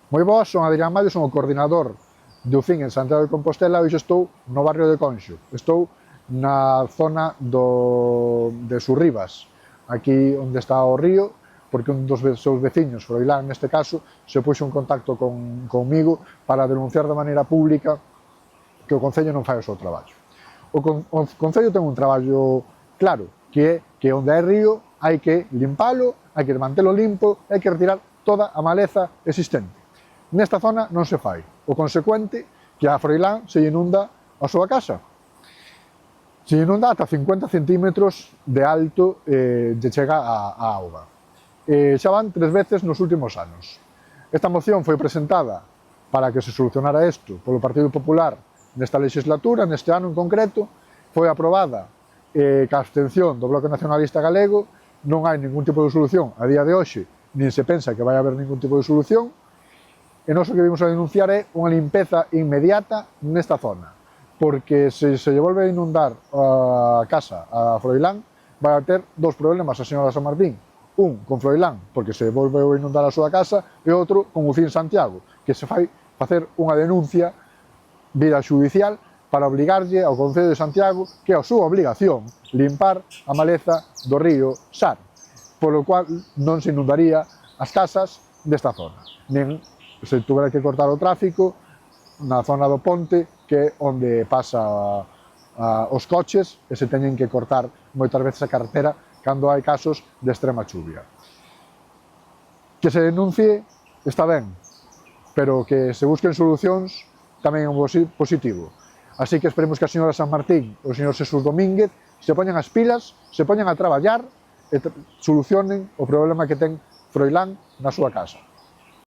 Moi boas, son Adrián Mallo, son o coordinador do FIN en Santiago de Compostela. Hoxe estou no barrio de Conxo, estou na zona de Surribas, aquí onde está o río, porque un dos seus veciños, Froilán neste caso, se puxo en contacto conmigo para denunciar de maneira pública que o Concello non fai o seu traballo. O Concello ten un traballo claro, que é que onde hai río hai que limpalo, hai que mantelo limpo, hai que retirar toda a maleza existente. Nesta zona non se fai. O consecuente que a Froilán se inunda a súa casa. Se inunda ata 50 centímetros de alto de chega a auga. Xa van 3 veces nos últimos anos. Esta moción foi presentada para que se solucionara isto polo Partido Popular nesta legislatura, neste ano en concreto, foi aprobada ca abstención do Bloque Nacionalista Galego, non hai ningún tipo de solución a día de hoxe, nin se pensa que vai haber ningún tipo de solución, e nós o que vimos a denunciar é unha limpeza inmediata nesta zona, porque se lle volve a inundar a casa a Froilán, vai a ter dous problemas a señora San Martín, un con Froilán, porque se volve a inundar a súa casa, e outro con o FIN Santiago, que se fai facer unha denuncia vía judicial para obligarlle ao Concello de Santiago, que é a súa obligación, limpar a maleza do río Sar, polo cual non se inundaría as casas desta zona, nen se tuvera que cortar o tráfico na zona do ponte, que é onde pasa os coches e se teñen que cortar moitas veces a carretera cando hai casos de extrema chuvia. Que se denuncie está ben, pero que se busquen solucións tamén é un positivo. Así que esperemos que a señora San Martín e o señor Xesús Domínguez se poñan as pilas, se poñan a traballar e solucionen o problema que ten Froilán na súa casa.